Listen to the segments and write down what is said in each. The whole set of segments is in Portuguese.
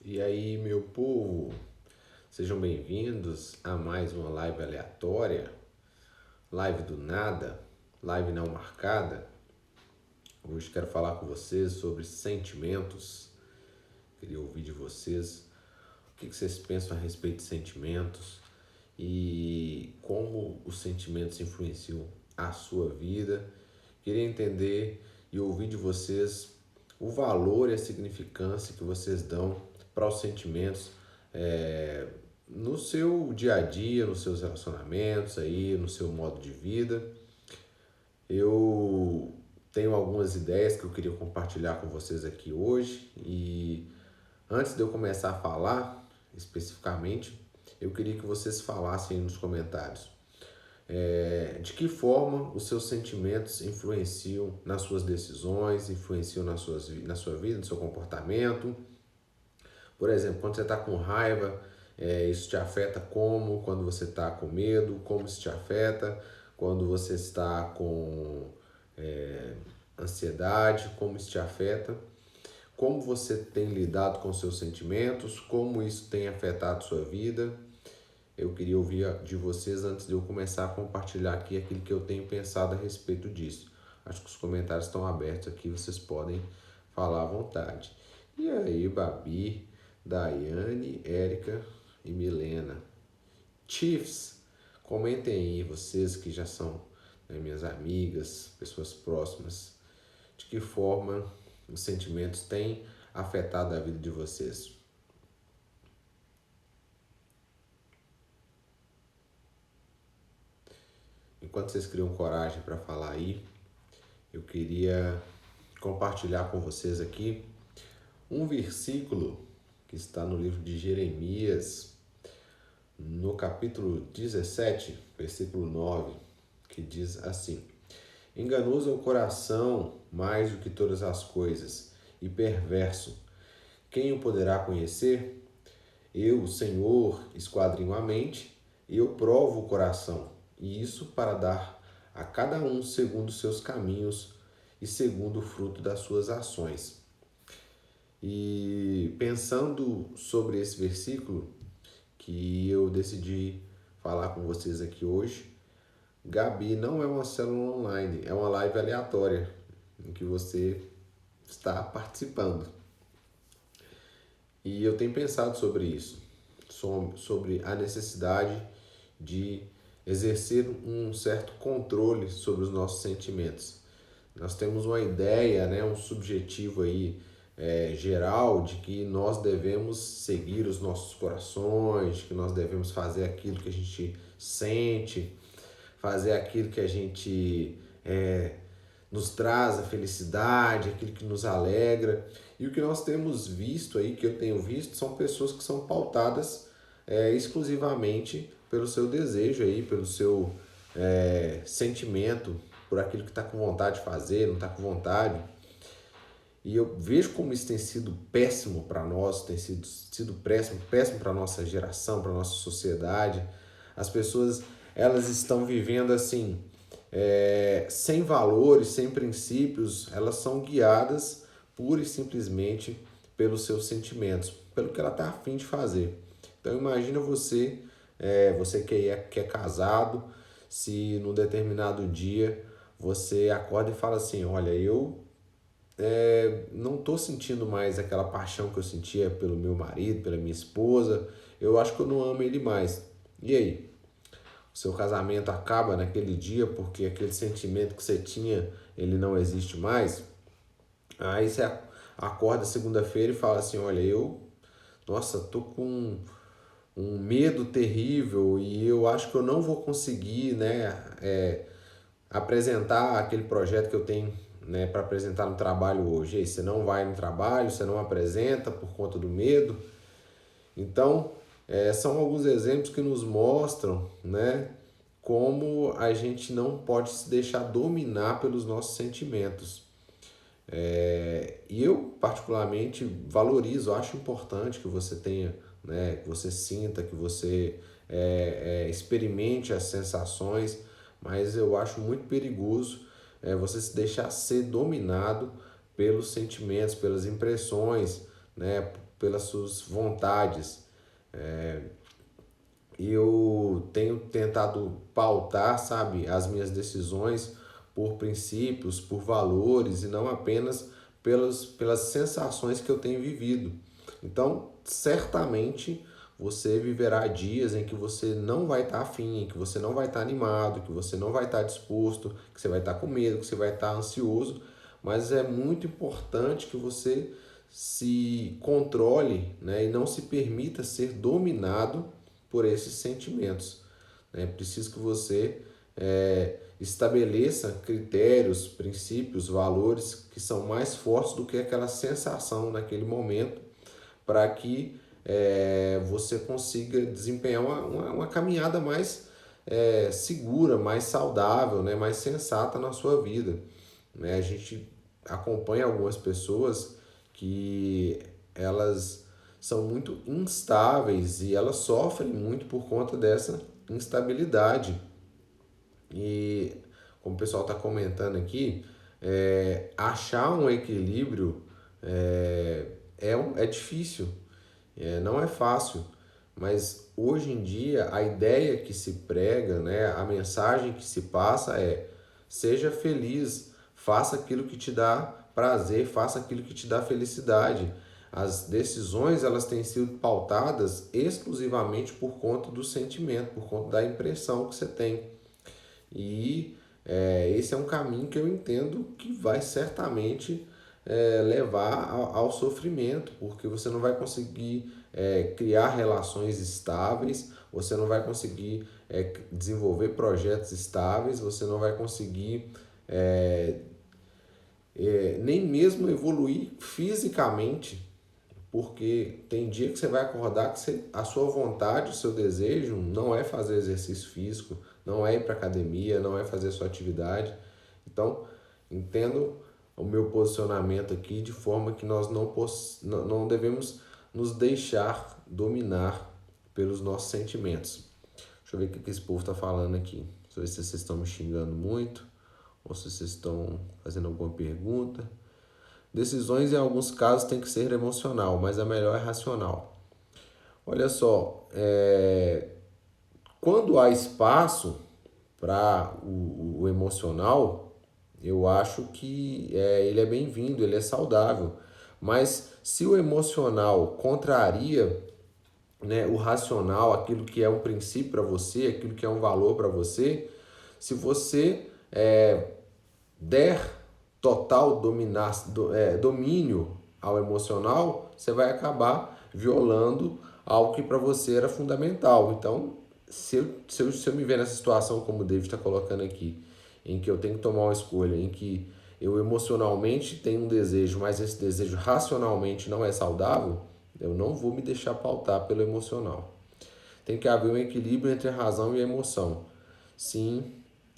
E aí, meu povo, sejam bem-vindos a mais uma live aleatória, live do nada, live não marcada. Hoje quero falar com vocês sobre sentimentos. Queria ouvir de vocês o que vocês pensam a respeito de sentimentos e como os sentimentos influenciam a sua vida. Queria entender e ouvir de vocês o valor e a significância que vocês dão para os sentimentos no seu dia a dia, nos seus relacionamentos, aí, no seu modo de vida. Eu tenho algumas ideias que eu queria compartilhar com vocês aqui hoje e antes de eu começar a falar especificamente, eu queria que vocês falassem aí nos comentários de que forma os seus sentimentos influenciam nas suas decisões, influenciam na sua vida, no seu comportamento. Por exemplo, quando você está com raiva, isso te afeta como? Quando você está com medo, como isso te afeta? Quando você está com ansiedade, como isso te afeta? Como você tem lidado com seus sentimentos? Como isso tem afetado sua vida? Eu queria ouvir de vocês antes de eu começar a compartilhar aqui aquilo que eu tenho pensado a respeito disso. Acho que os comentários estão abertos aqui, vocês podem falar à vontade. E aí, Babi, Daiane, Érica e Milena. Chiefs, comentem aí, vocês que já são minhas amigas, pessoas próximas, de que forma os sentimentos têm afetado a vida de vocês. Enquanto vocês criam coragem para falar aí, eu queria compartilhar com vocês aqui um versículo que está no livro de Jeremias, no capítulo 17, versículo 9, que diz assim: Enganoso é o coração mais do que todas as coisas, e perverso. Quem o poderá conhecer? Eu, o Senhor, esquadrinho a mente, e eu provo o coração, e isso para dar a cada um segundo os seus caminhos e segundo o fruto das suas ações. E pensando sobre esse versículo que eu decidi falar com vocês aqui hoje, Gabi, não é uma célula online, é uma live aleatória em que você está participando. E eu tenho pensado sobre isso, sobre a necessidade de exercer um certo controle sobre os nossos sentimentos. Nós temos uma ideia, um subjetivo aí geral de que nós devemos seguir os nossos corações, que nós devemos fazer aquilo que a gente sente, fazer aquilo que a gente nos traz a felicidade, aquilo que nos alegra. E o que nós temos visto aí, que eu tenho visto, são pessoas que são pautadas exclusivamente pelo seu desejo aí, pelo seu sentimento, por aquilo que está com vontade de fazer, não está com vontade. E eu vejo como isso tem sido péssimo para nós, tem sido péssimo para a nossa geração, para a nossa sociedade. As pessoas, elas estão vivendo assim, sem valores, sem princípios, elas são guiadas pura e simplesmente pelos seus sentimentos, pelo que ela está a fim de fazer. Então imagina você, você que é casado, se num determinado dia você acorda e fala assim, olha, eu não estou sentindo mais aquela paixão que eu sentia pelo meu marido, pela minha esposa, eu acho que eu não amo ele mais. E aí? O seu casamento acaba naquele dia porque aquele sentimento que você tinha, ele não existe mais? Aí você acorda segunda-feira e fala assim, olha, nossa, tô com um medo terrível e eu acho que eu não vou conseguir, apresentar aquele projeto que eu tenho, para apresentar no trabalho hoje. E aí, você não vai no trabalho, você não apresenta por conta do medo. Então, são alguns exemplos que nos mostram, como a gente não pode se deixar dominar pelos nossos sentimentos. E eu, particularmente, valorizo, acho importante que você tenha, que você sinta, que você experimente as sensações, mas eu acho muito perigoso você se deixar ser dominado pelos sentimentos, pelas impressões, pelas suas vontades. Eu tenho tentado pautar, sabe, as minhas decisões por princípios, por valores e não apenas pelas sensações que eu tenho vivido. Então, certamente você viverá dias em que você não vai estar afim, que você não vai estar animado, que você não vai estar disposto, que você vai estar com medo, que você vai estar ansioso, mas é muito importante que você se controle, né, e não se permita ser dominado por esses sentimentos. É preciso que você estabeleça critérios, princípios, valores que são mais fortes do que aquela sensação naquele momento, para que você consiga desempenhar uma caminhada mais segura, mais saudável, né, mais sensata na sua vida. Né? A gente acompanha algumas pessoas que elas são muito instáveis e elas sofrem muito por conta dessa instabilidade. E como o pessoal está comentando aqui, achar um equilíbrio é difícil, não é fácil, mas hoje em dia a ideia que se prega, né, a mensagem que se passa é: seja feliz, faça aquilo que te dá prazer, faça aquilo que te dá felicidade. As decisões elas têm sido pautadas exclusivamente por conta do sentimento, por conta da impressão que você tem. E esse é um caminho que eu entendo que vai certamente levar ao sofrimento, porque você não vai conseguir criar relações estáveis, você não vai conseguir desenvolver projetos estáveis, você não vai conseguir nem mesmo evoluir fisicamente, porque tem dia que você vai acordar que a sua vontade, o seu desejo não é fazer exercício físico, não é ir para academia, não é fazer sua atividade. Então, entendo o meu posicionamento aqui de forma que nós não devemos nos deixar dominar pelos nossos sentimentos. Deixa eu ver o que esse povo está falando aqui. Deixa eu ver se vocês estão me xingando muito ou se vocês estão fazendo alguma pergunta. Decisões, em alguns casos, tem que ser emocional, mas a melhor é racional. Olha só, quando há espaço para o emocional, eu acho que ele é bem-vindo, ele é saudável. Mas se o emocional contraria, né, o racional, aquilo que é um princípio para você, aquilo que é um valor para você, se você der total domínio ao emocional, você vai acabar violando algo que para você era fundamental. Então, se eu me ver nessa situação como o David está colocando aqui, em que eu tenho que tomar uma escolha, em que eu emocionalmente tenho um desejo, mas esse desejo racionalmente não é saudável, eu não vou me deixar pautar pelo emocional. Tem que haver um equilíbrio entre a razão e a emoção. Sim,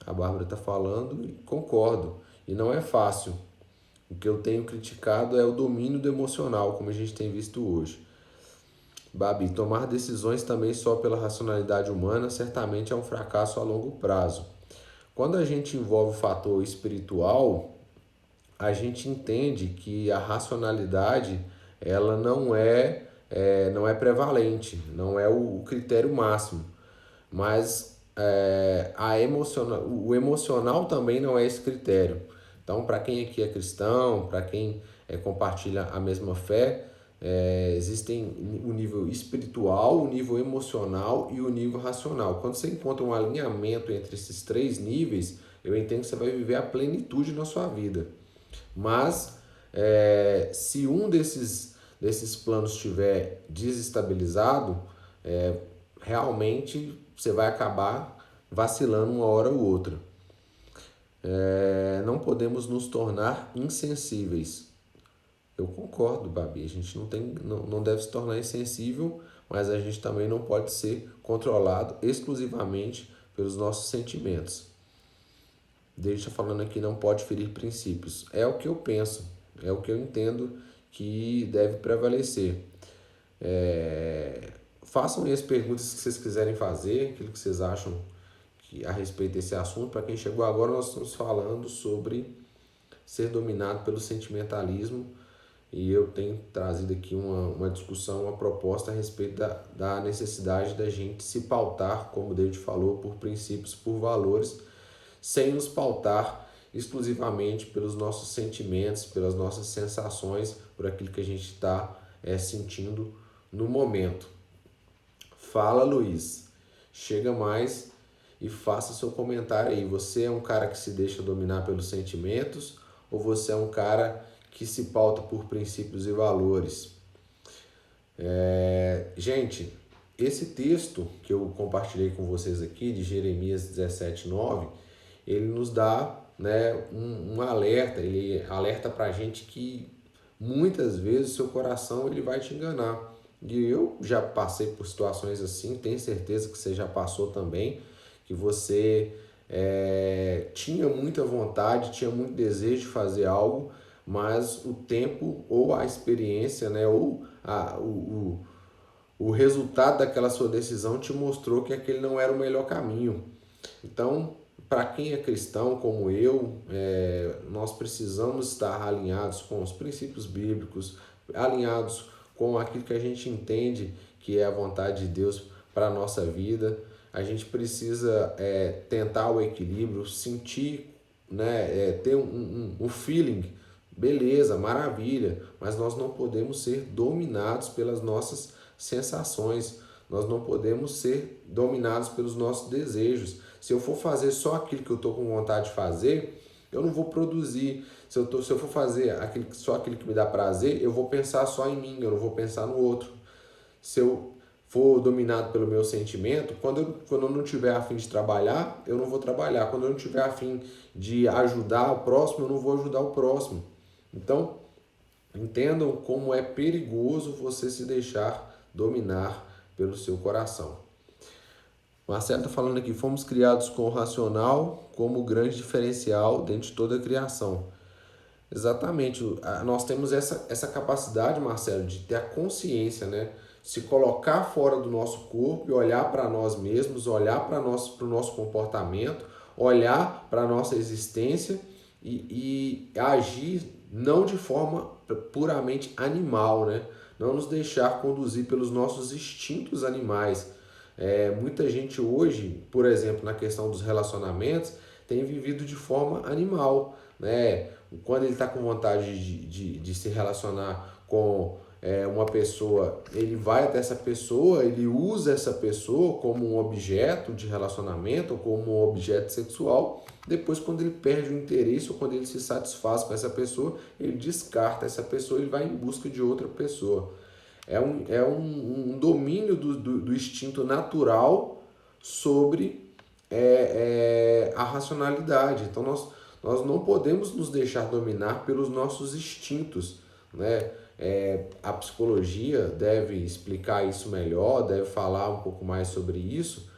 a Bárbara está falando e concordo. E não é fácil. O que eu tenho criticado é o domínio do emocional, como a gente tem visto hoje. Babi, tomar decisões também só pela racionalidade humana certamente é um fracasso a longo prazo. Quando a gente envolve o fator espiritual, a gente entende que a racionalidade ela não é prevalente, não é o critério máximo, mas o emocional também não é esse critério. Então, para quem aqui é cristão, para quem compartilha a mesma fé, existem o nível espiritual, o nível emocional e o nível racional. Quando você encontra um alinhamento entre esses três níveis, eu entendo que você vai viver a plenitude na sua vida. Mas se um desses planos estiver desestabilizado, realmente você vai acabar vacilando uma hora ou outra. Não podemos nos tornar insensíveis. Eu concordo, Babi. A gente não deve se tornar insensível, mas a gente também não pode ser controlado exclusivamente pelos nossos sentimentos. Deixa falando aqui, não pode ferir princípios. É o que eu penso, é o que eu entendo que deve prevalecer. Façam aí as perguntas que vocês quiserem fazer, aquilo que vocês acham a respeito desse assunto. Para quem chegou agora, nós estamos falando sobre ser dominado pelo sentimentalismo e eu tenho trazido aqui uma discussão, uma proposta a respeito da necessidade da gente se pautar, como o David falou, por princípios, por valores, sem nos pautar exclusivamente pelos nossos sentimentos, pelas nossas sensações, por aquilo que a gente está sentindo no momento. Fala, Luiz. Chega mais e faça seu comentário aí. Você é um cara que se deixa dominar pelos sentimentos ou você é um cara que se pauta por princípios e valores? Gente, esse texto que eu compartilhei com vocês aqui, de Jeremias 17:9, ele nos dá, né, um alerta, ele alerta pra gente que muitas vezes o seu coração ele vai te enganar. E eu já passei por situações assim, tenho certeza que você já passou também, que você tinha muita vontade, tinha muito desejo de fazer algo, mas o tempo ou a experiência, né, ou o resultado daquela sua decisão te mostrou que aquele não era o melhor caminho. Então, para quem é cristão como eu, nós precisamos estar alinhados com os princípios bíblicos, alinhados com aquilo que a gente entende que é a vontade de Deus para a nossa vida. A gente precisa tentar o equilíbrio, sentir, né, ter um feeling, beleza, maravilha, mas nós não podemos ser dominados pelas nossas sensações, nós não podemos ser dominados pelos nossos desejos. Se eu for fazer só aquilo que eu estou com vontade de fazer, eu não vou produzir. Se eu for fazer só aquilo que me dá prazer, eu vou pensar só em mim, eu não vou pensar no outro. Se eu for dominado pelo meu sentimento, quando eu não tiver a fim de trabalhar, eu não vou trabalhar. Quando eu não tiver a fim de ajudar o próximo, eu não vou ajudar o próximo. Então, entendam como é perigoso você se deixar dominar pelo seu coração. Marcelo está falando aqui, fomos criados com o racional como grande diferencial dentro de toda a criação. Exatamente, nós temos essa capacidade, Marcelo, de ter a consciência, né? Se colocar fora do nosso corpo e olhar para nós mesmos, olhar para o nosso comportamento, olhar para a nossa existência e agir não de forma puramente animal, né? Não nos deixar conduzir pelos nossos instintos animais. Muita gente hoje, por exemplo, na questão dos relacionamentos, tem vivido de forma animal, né? Quando ele está com vontade de se relacionar com uma pessoa, ele vai até essa pessoa, ele usa essa pessoa como um objeto de relacionamento ou como um objeto sexual. Depois, quando ele perde o interesse ou quando ele se satisfaz com essa pessoa, ele descarta essa pessoa e vai em busca de outra pessoa. É um domínio do instinto natural sobre a racionalidade. Então, nós não podemos nos deixar dominar pelos nossos instintos, né? A psicologia deve explicar isso melhor, deve falar um pouco mais sobre isso,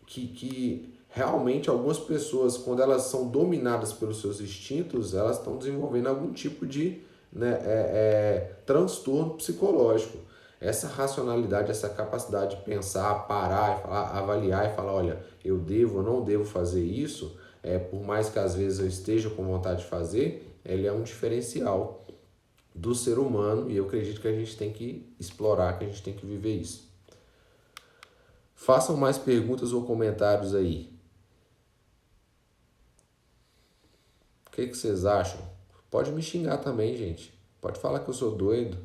que realmente algumas pessoas, quando elas são dominadas pelos seus instintos, elas estão desenvolvendo algum tipo de transtorno psicológico. Essa racionalidade, essa capacidade de pensar, parar, avaliar e falar, olha, eu devo ou não devo fazer isso, por mais que às vezes eu esteja com vontade de fazer, ele é um diferencial do ser humano e eu acredito que a gente tem que explorar, que a gente tem que viver isso. Façam mais perguntas ou comentários aí. O que vocês acham? Pode me xingar também, gente. Pode falar que eu sou doido.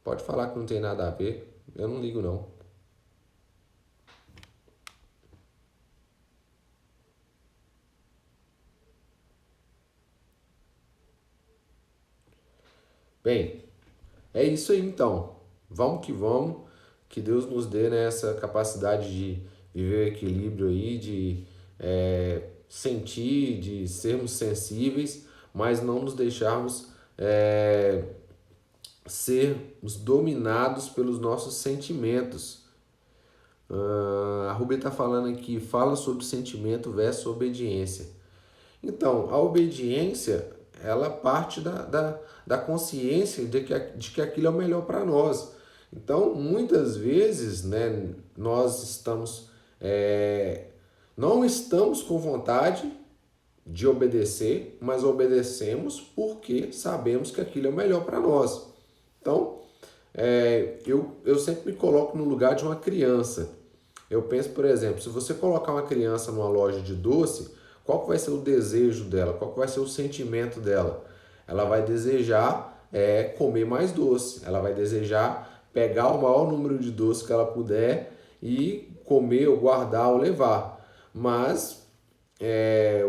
Pode falar que não tem nada a ver. Eu não ligo, não. Bem, é isso aí então. Vamos que vamos. Que Deus nos dê, né, essa capacidade de viver o equilíbrio aí, de sentir, de sermos sensíveis, mas não nos deixarmos sermos dominados pelos nossos sentimentos. A Ruby está falando aqui, fala sobre sentimento versus obediência. Então, a obediência, ela parte da consciência de que aquilo é o melhor para nós. Então, muitas vezes, né, nós não estamos com vontade de obedecer, mas obedecemos porque sabemos que aquilo é o melhor para nós. Então, eu sempre me coloco no lugar de uma criança. Eu penso, por exemplo, se você colocar uma criança numa loja de doce, qual que vai ser o desejo dela? Qual que vai ser o sentimento dela? Ela vai desejar comer mais doce. Ela vai desejar pegar o maior número de doces que ela puder e comer ou guardar ou levar. Mas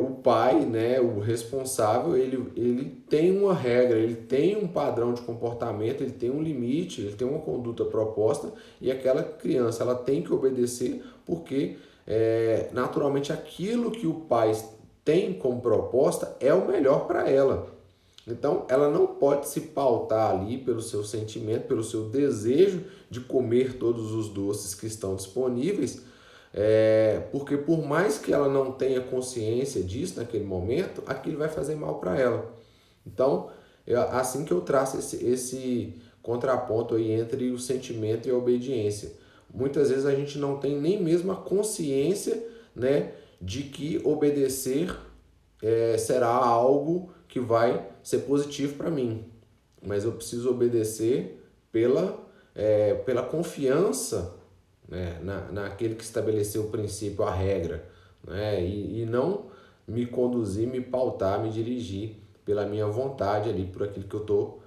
o pai, né, o responsável, ele tem uma regra, ele tem um padrão de comportamento, ele tem um limite, ele tem uma conduta proposta e aquela criança ela tem que obedecer porque naturalmente aquilo que o pai tem como proposta é o melhor para ela. Então, ela não pode se pautar ali pelo seu sentimento, pelo seu desejo de comer todos os doces que estão disponíveis, porque por mais que ela não tenha consciência disso naquele momento, aquilo vai fazer mal para ela. Então, assim que eu traço esse contraponto aí entre o sentimento e a obediência. Muitas vezes a gente não tem nem mesmo a consciência, né, de que obedecer será algo que vai ser positivo para mim, mas eu preciso obedecer pela confiança, né, naquele que estabeleceu o princípio, a regra, né, e não me conduzir, me pautar, me dirigir pela minha vontade ali, por aquilo que eu estou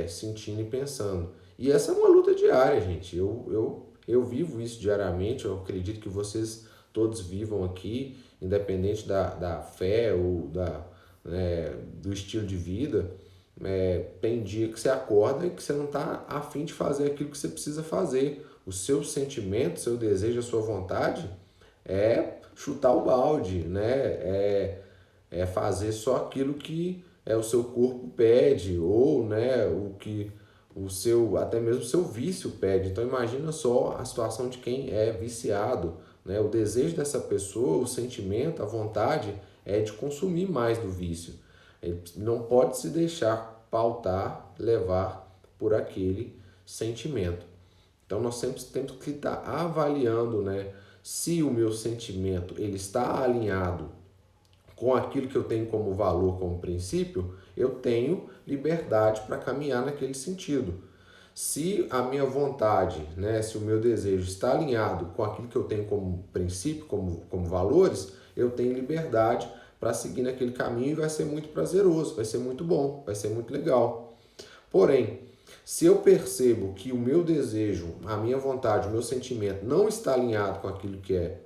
sentindo e pensando. E essa é uma luta diária, gente. Eu vivo isso diariamente, eu acredito que vocês todos vivam aqui, independente da fé ou do estilo de vida. Tem dia que você acorda e que você não está a fim de fazer aquilo que você precisa fazer. O seu sentimento, o seu desejo, a sua vontade é chutar o balde, né? É fazer só aquilo que o seu corpo pede ou, né, o que até mesmo o seu vício pede. Então imagina só a situação de quem é viciado, né? O desejo dessa pessoa, o sentimento, a vontade é de consumir mais do vício. Ele não pode se deixar pautar, levar por aquele sentimento. Então nós sempre temos que estar avaliando, né, se o meu sentimento ele está alinhado com aquilo que eu tenho como valor, como princípio, eu tenho liberdade para caminhar naquele sentido. Se a minha vontade, né, se o meu desejo está alinhado com aquilo que eu tenho como princípio, como valores, eu tenho liberdade para seguir naquele caminho e vai ser muito prazeroso, vai ser muito bom, vai ser muito legal. Porém, se eu percebo que o meu desejo, a minha vontade, o meu sentimento não está alinhado com aquilo que é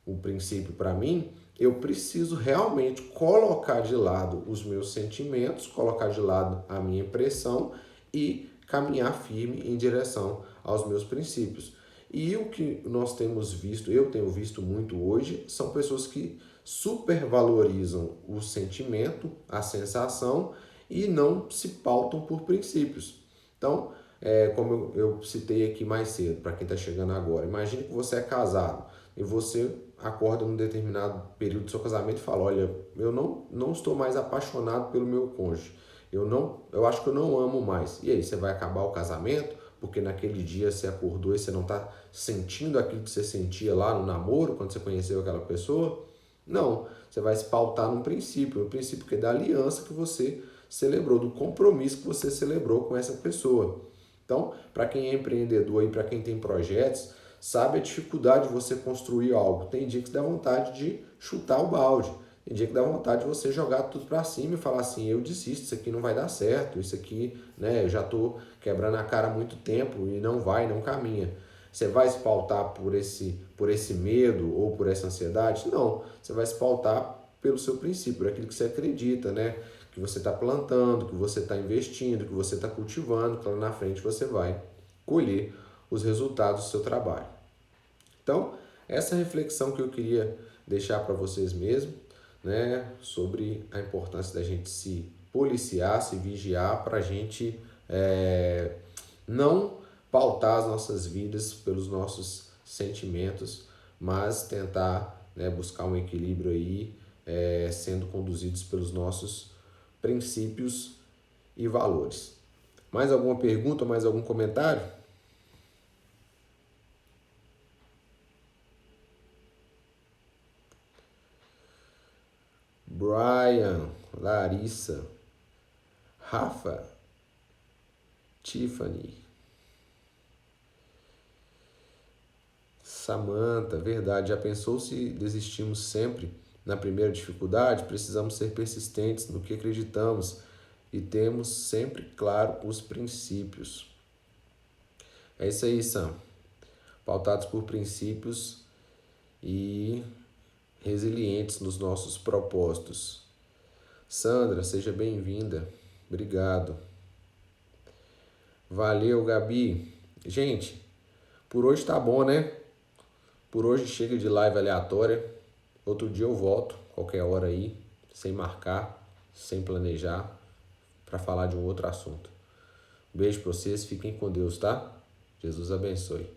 o princípio para mim, eu preciso realmente colocar de lado os meus sentimentos, colocar de lado a minha impressão e caminhar firme em direção aos meus princípios. E o que nós temos visto, eu tenho visto muito hoje, são pessoas que supervalorizam o sentimento, a sensação e não se pautam por princípios. Então, como eu citei aqui mais cedo, para quem está chegando agora, imagine que você é casado e você acorda num determinado período do seu casamento e fala, olha, eu não estou mais apaixonado pelo meu cônjuge, eu acho que eu não amo mais. E aí, você vai acabar o casamento porque naquele dia você acordou e você não está sentindo aquilo que você sentia lá no namoro, quando você conheceu aquela pessoa? Não, você vai se pautar num princípio, o princípio que é da aliança que você celebrou, do compromisso que você celebrou com essa pessoa. Então, para quem é empreendedor e para quem tem projetos, sabe a dificuldade de você construir algo. Tem dia que dá vontade de chutar o balde. Tem dia que dá vontade de você jogar tudo para cima e falar assim, eu desisto, isso aqui não vai dar certo, isso aqui, né, eu já estou quebrando a cara há muito tempo e não caminha. Você vai se pautar por esse medo ou por essa ansiedade? Não, você vai se pautar pelo seu princípio, por aquilo que você acredita, né? Que você está plantando, que você está investindo, que você está cultivando, que lá na frente você vai colher os resultados do seu trabalho. Então, essa reflexão que eu queria deixar para vocês mesmo, né, sobre a importância da gente se policiar, se vigiar, para a gente não pautar as nossas vidas pelos nossos sentimentos, mas tentar, né, buscar um equilíbrio aí, sendo conduzidos pelos nossos princípios e valores. Mais alguma pergunta, mais algum comentário? Ryan, Larissa, Rafa, Tiffany, Samantha, verdade. Já pensou se desistimos sempre na primeira dificuldade? Precisamos ser persistentes no que acreditamos e temos sempre claro os princípios. É isso aí, Sam. Pautados por princípios e resilientes nos nossos propósitos. Sandra, seja bem-vinda. Obrigado. Valeu, Gabi. Gente, por hoje tá bom, né? Por hoje chega de live aleatória. Outro dia eu volto, qualquer hora aí, sem marcar, sem planejar, para falar de um outro assunto. Beijo pra vocês, fiquem com Deus, tá? Jesus abençoe.